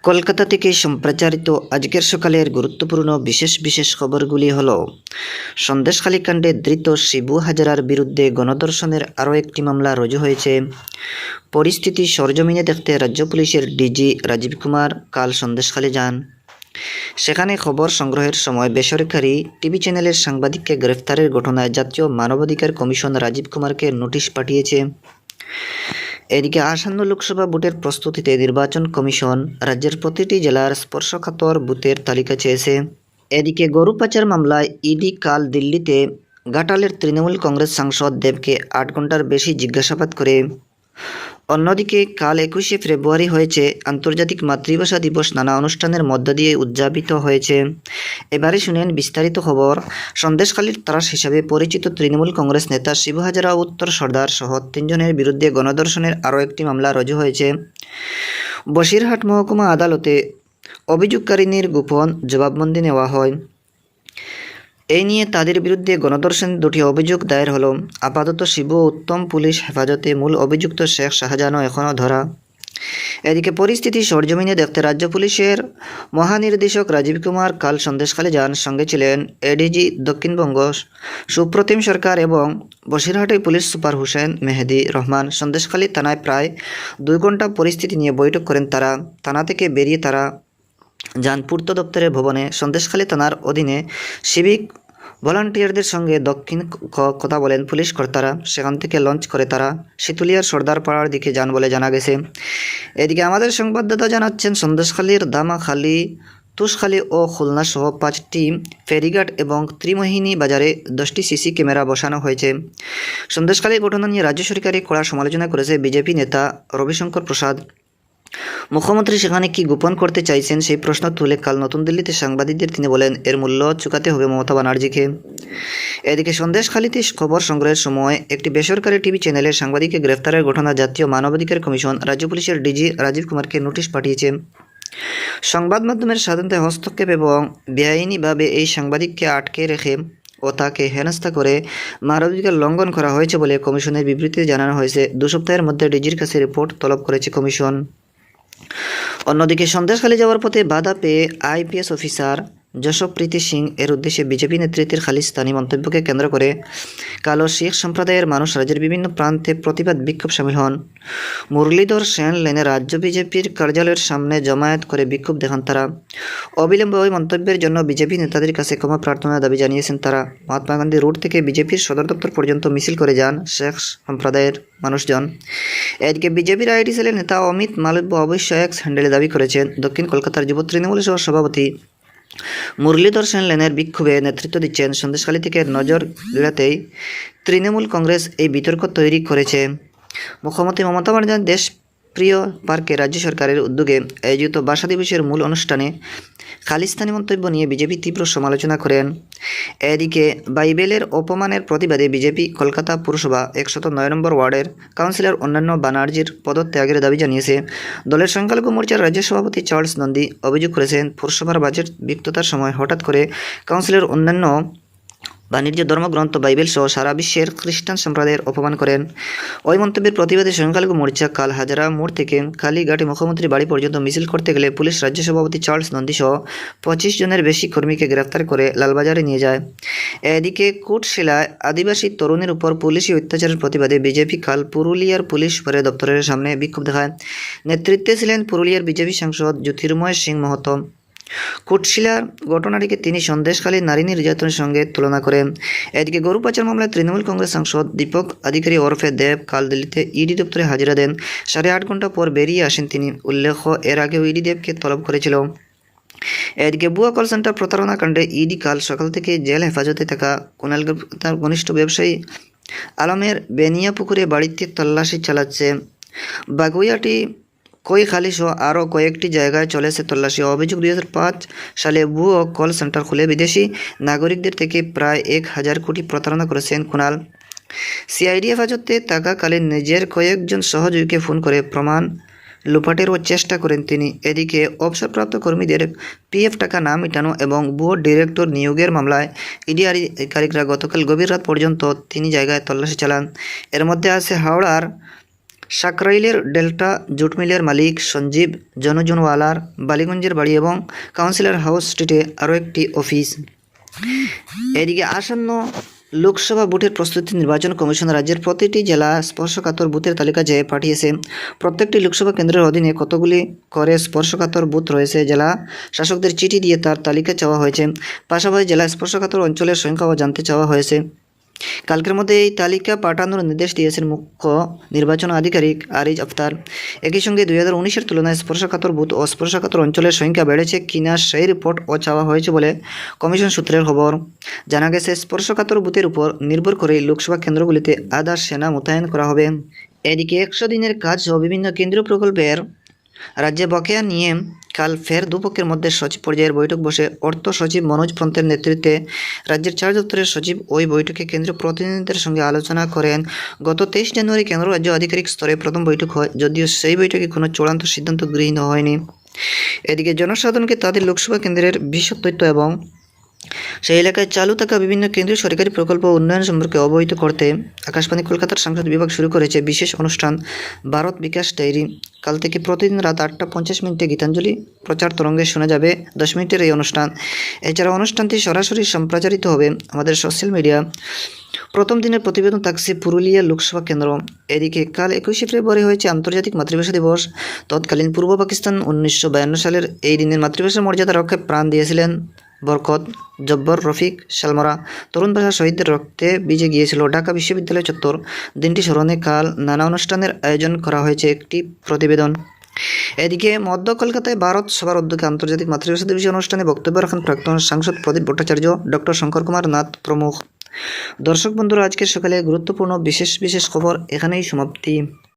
কলকাতা থেকে সম্প্রচারিত আজকের সকালের গুরুত্বপূর্ণ বিশেষ বিশেষ খবরগুলি হল সন্দেশখালী কাণ্ডে ধৃত শিবু হাজারার বিরুদ্ধে গণধর্ষণের আরও একটি মামলা রুজু হয়েছে। পরিস্থিতি সরজমিনে দেখতে রাজ্য পুলিশের ডিজি রাজীব কুমার কাল সন্দেশখালী যান। সেখানে খবর সংগ্রহের সময় বেসরকারি টিভি চ্যানেলের সাংবাদিককে গ্রেফতারের ঘটনায় জাতীয় মানবাধিকার কমিশন রাজীব কুমারকে নোটিশ পাঠিয়েছে। এদিকে আসন্ন লোকসভা ভোটের প্রস্তুতিতে নির্বাচন কমিশন রাজ্যের প্রতিটি জেলার স্পর্শকাতর বুথের তালিকা চেয়েছে। এদিকে গরু পাচার মামলায় ইডি কাল দিল্লিতে ঘাটালের তৃণমূল কংগ্রেস সাংসদ দেবকে 8 ঘন্টার বেশি জিজ্ঞাসাবাদ করে। অন্যদিকে কাল 21শে ফেব্রুয়ারি হয়েছে আন্তর্জাতিক মাতৃভাষা দিবস। নানা অনুষ্ঠানের মধ্য দিয়ে উদযাপিত হয়েছে। এবারে শুনেন বিস্তারিত খবর। সন্দেশখালীর ত্রাস হিসাবে পরিচিত তৃণমূল কংগ্রেস নেতা শিবু হাজারা উত্তর সর্দার সহ 3 জনের বিরুদ্ধে গণধর্ষণের আরও একটি মামলা রুজু হয়েছে। বসিরহাট মহকুমা আদালতে অভিযোগকারিনীর গোপন জবানবন্দি নেওয়া হয়। এই নিয়ে তাদের বিরুদ্ধে গণধর্ষণ 2টি অভিযোগ দায়ের হলো। আপাতত শিবু উত্তম পুলিশ হেফাজতে, মূল অভিযুক্ত শেখ শাহজাহানও এখনও ধরা। এদিকে পরিস্থিতি সরজমিনে দেখতে রাজ্য পুলিশের মহানির্দেশক রাজীব কুমার কাল সন্দেশখালী যান। সঙ্গে ছিলেন এডিজি দক্ষিণবঙ্গ সুপ্রতিম সরকার এবং বসিরহাটের পুলিশ সুপার হুসেন মেহেদি রহমান। সন্দেশখালী থানায় প্রায় 2 ঘন্টা পরিস্থিতি নিয়ে বৈঠক করেন তারা। থানা থেকে বেরিয়ে তারা যান পূর্ত দপ্তরের ভবনে। সন্দেশখালী থানার অধীনে সিভিক ভলান্টিয়ারদের সঙ্গে দক্ষিণ কথা বলেন পুলিশ কর্তারা। সেখান থেকে লঞ্চ করে তারা শিতুলিয়ার সর্দারপাড়ার দিকে যান বলে জানা গেছে। এদিকে আমাদের সংবাদদাতা জানাচ্ছেন, সন্দেশখালীর দামাখালী, তুষখালী ও খুলনা সহ 5টি ফেরিঘাট এবং ত্রিমোহিনী বাজারে 10টি সিসি ক্যামেরা বসানো হয়েছে। সন্দেশখালীর ঘটনা নিয়ে রাজ্য সরকারের কড়া সমালোচনা করেছে বিজেপি নেতা রবিশঙ্কর প্রসাদ। মুখ্যমন্ত্রী সেখানে কি গোপন করতে চাইছেন সেই প্রশ্ন তুলে কাল নতুন দিল্লিতে সাংবাদিকদের তিনি বলেন, এর মূল্য চুকাতে হবে মমতা ব্যানার্জিকে। এদিকে সন্দেশখালীতে খবর সংগ্রহের সময় একটি বেসরকারি টিভি চ্যানেলের সাংবাদিককে গ্রেফতারের ঘটনা জাতীয় মানবাধিকার কমিশন রাজ্য পুলিশের ডিজি রাজীব কুমারকে নোটিশ পাঠিয়েছে। সংবাদ মাধ্যমের স্বাধীনতায় হস্তক্ষেপ এবং বেআইনিভাবে এই সাংবাদিককে আটকে রেখে ও তাকে হেনস্থা করে মানবাধিকার লঙ্ঘন করা হয়েছে বলে কমিশনের বিবৃতিতে জানানো হয়েছে। 2 সপ্তাহের মধ্যে ডিজির কাছে রিপোর্ট তলব করেছে কমিশন। অন্যদিকে সন্দেশখালী যাওয়ার পথে বাধা পেয়ে আইপিএস অফিসার যশপ্রীতি সিং এর উদ্দেশ্যে বিজেপি নেতৃত্বের খালিস্তানি মন্তব্যকে কেন্দ্র করে কালো শিখ সম্প্রদায়ের মানুষ রাজ্যের বিভিন্ন প্রান্তে প্রতিবাদ বিক্ষোভ সামিল হন। মুরলীধর সেন লেনে রাজ্য বিজেপির কার্যালয়ের সামনে জমায়েত করে বিক্ষোভ দেখান তারা। অবিলম্বে ওই মন্তব্যের জন্য বিজেপি নেতাদের কাছে ক্ষমা প্রার্থনার দাবি জানিয়েছেন তারা। মহাত্মা গান্ধী রোড থেকে বিজেপির সদর দপ্তর পর্যন্ত মিছিল করে যান শেখ সম্প্রদায়ের মানুষজন। এদিকে বিজেপির আইটি সেলের নেতা অমিত মালব্য অবশ্য এক্স হ্যান্ডেলে দাবি করেছেন, দক্ষিণ কলকাতার যুব তৃণমূল সহ সভাপতি মুরলীধর সেন লেনের বিক্ষোভে নেতৃত্ব দিচ্ছেন। সন্দেশখালী থেকে নজর এড়াতেই তৃণমূল কংগ্রেস এই বিতর্ক তৈরি করেছে। মুখ্যমন্ত্রী মমতা ব্যানার্জি দেশপ্রিয় পার্কে রাজ্য সরকারের উদ্যোগে আয়োজিত ভাষা দিবসের মূল অনুষ্ঠানে খালিস্তানি মন্তব্য নিয়ে বিজেপি তীব্র সমালোচনা করেন। এদিকে বাইবেলের অপমানের প্রতিবাদে বিজেপি কলকাতা পুরসভা 109 নম্বর ওয়ার্ডের কাউন্সিলর অন্যান্য ব্যানার্জির পদত্যাগের দাবি জানিয়েছে। দলের সংখ্যালঘু মোর্চার রাজ্য সভাপতি চার্লস নন্দী অভিযোগ করেছেন, পুরসভার বাজেট ব্যক্ততার সময় হঠাৎ করে কাউন্সিলর অন্যান্য বাণিজ্য ধর্মগ্রন্থ বাইবেল সহ সারা বিশ্বের খ্রিস্টান সম্প্রদায়ের অপমান করেন। ওই মন্তব্যের প্রতিবাদে সংখ্যালঘু মোর্চা কাল হাজারা মোড় থেকে কালীঘাটে মুখ্যমন্ত্রী বাড়ি পর্যন্ত মিছিল করতে গেলে পুলিশ রাজ্য সভাপতি চার্লস নন্দী সহ 25 জনের বেশি কর্মীকে গ্রেফতার করে লালবাজারে নিয়ে যায়। এদিকে কোটশিলায় আদিবাসী তরুণীর উপর পুলিশি অত্যাচারের প্রতিবাদে বিজেপি কাল পুরুলিয়ার পুলিশ সুপারের দপ্তরের সামনে বিক্ষোভ দেখায়। নেতৃত্বে ছিলেন পুরুলিয়ার বিজেপি সাংসদ জ্যোতির্ময় সিং মাহাতো। কোটশিলার ঘটনাটিকে তিনি সন্দেশখালী নারী নির্যাতনের সঙ্গে তুলনা করেন। এদিকে গরু পাচার মামলায় তৃণমূল কংগ্রেস সাংসদ দীপক অধিকারী ওরফে দেব কাল দিল্লিতে ইডি দপ্তরে হাজিরা দেন। 8.5 ঘন্টা পর বেরিয়ে আসেন তিনি। উল্লেখ্য, এর আগেও ইডি দেবকে তলব করেছিল। এদিকে ভুয়া কল সেন্টার প্রতারণা কাণ্ডে ইডি কাল সকাল থেকে জেল হেফাজতে থাকা কুণাল তার ঘনিষ্ঠ ব্যবসায়ী আলমের বেনিয়াপুকুরে বাড়িতে তল্লাশি চালাচ্ছে। বাগুইয়াটি কৈখালী সহ আরও কয়েকটি জায়গায় চলেছে তল্লাশি। অভিযোগ 2005 সালে ভুয়ো কল সেন্টার খুলে বিদেশি নাগরিকদের থেকে প্রায় 1000 কোটি প্রতারণা করেছেন কুণাল। সিআইডি হেফাজতে থাকাকালীন নিজের কয়েকজন সহযোগীকে ফোন করে প্রমাণ লুপাটেরও চেষ্টা করেন তিনি। এদিকে অবসরপ্রাপ্ত কর্মীদের পিএফ টাকা না মেটানো এবং ভুয়ো ডিরেক্টর নিয়োগের মামলায় ইডি আধিকারিকরা গতকাল গভীর রাত পর্যন্ত 3 জায়গায় তল্লাশি চালান। এর মধ্যে আছে হাওড়ার সাকরাইলের ডেল্টা জুট মিলের মালিক সঞ্জীব জনজনওয়ালার বালিগঞ্জের বাড়ি এবং কাউন্সিলর হাউস স্ট্রিটে আরও একটি অফিস। এদিকে আসন্ন লোকসভা ভোটের প্রস্তুতি নির্বাচন কমিশন রাজ্যের প্রতিটি জেলা স্পর্শকাতর বুথের তালিকা চেয়ে পাঠিয়েছে। প্রত্যেকটি লোকসভা কেন্দ্রের অধীনে কতগুলি করে স্পর্শকাতর বুথ রয়েছে জেলা শাসকদের চিঠি দিয়ে তার তালিকা চাওয়া হয়েছে। পাশাপাশি জেলা স্পর্শকাতর অঞ্চলের সংখ্যাও জানতে চাওয়া হয়েছে। কালকের মধ্যে এই তালিকা পাঠানোর নির্দেশ দিয়েছেন মুখ্য নির্বাচন আধিকারিক আরিজ আফতার। একই সঙ্গে 2019-এর তুলনায় স্পর্শকাতর বুথ ও স্পর্শকাতর অঞ্চলের সংখ্যা বেড়েছে কিনা সেই রিপোর্টও চাওয়া হয়েছে বলে কমিশন সূত্রের খবর। জানা গেছে স্পর্শকাতর বুথের উপর নির্ভর করেই লোকসভা কেন্দ্রগুলিতে আধা সেনা মোতায়েন করা হবে। এদিকে 100 দিনের কাজ সহ বিভিন্ন কেন্দ্রীয় প্রকল্পের রাজ্যে বকেয়া নিয়ে কাল ফের দুপক্ষের মধ্যে সচিব পর্যায়ের বৈঠক বসে। অর্থ সচিব মনোজ পন্থের নেতৃত্বে রাজ্যের 4 দপ্তরের সচিব ওই বৈঠকে কেন্দ্রীয় প্রতিনিধিদের সঙ্গে আলোচনা করেন। গত 23 জানুয়ারি কেন্দ্র রাজ্য আধিকারিক স্তরে প্রথম বৈঠক হয়, যদিও সেই বৈঠকে কোনো চূড়ান্ত সিদ্ধান্ত গৃহীত হয়নি। এদিকে জনসাধারণকে তাদের লোকসভা কেন্দ্রের বিশদ তথ্য এবং সেই এলাকায় চালু থাকা বিভিন্ন কেন্দ্রীয় সরকারি প্রকল্প উন্নয়ন সম্পর্কে অবহিত করতে আকাশবাণী কলকাতার সংবাদ বিভাগ শুরু করেছে বিশেষ অনুষ্ঠান ভারত বিকাশ ডায়েরি। কাল থেকে প্রতিদিন রাত 8:50 গীতাঞ্জলি প্রচার তরঙ্গে শোনা যাবে 10 মিনিটের এই অনুষ্ঠান। এছাড়া অনুষ্ঠানটি সরাসরি সম্প্রচারিত হবে আমাদের সোশ্যাল মিডিয়া। প্রথম দিনের প্রতিবেদন থাকছে পুরুলিয়া লোকসভা কেন্দ্র। এদিকে কাল 21শে ফেব্রুয়ারি হয়েছে আন্তর্জাতিক মাতৃভাষা দিবস। তৎকালীন পূর্ব পাকিস্তান 1952 সালের এই দিনের মাতৃভাষার মর্যাদা রক্ষায় প্রাণ দিয়েছিলেন বরকত, জব্বর, রফিক, সালমরা। তরুণ ভাষা শহীদদের রক্তে ভিজে গিয়েছিল ঢাকা বিশ্ববিদ্যালয় চত্বর। দিনটি স্মরণে কাল নানা অনুষ্ঠানের আয়োজন করা হয়েছে একটি প্রতিবেদন। এদিকে মধ্য কলকাতায় ভারত সভার উদ্যোগে আন্তর্জাতিক মাতৃভাষা দিবসের অনুষ্ঠানে বক্তব্য রাখেন প্রাক্তন সাংসদ প্রদীপ ভট্টাচার্য, ডক্টর শঙ্কর কুমার নাথ প্রমুখ। দর্শক বন্ধুরা, আজকের সকালে গুরুত্বপূর্ণ বিশেষ খবর এখানেই সমাপ্তি।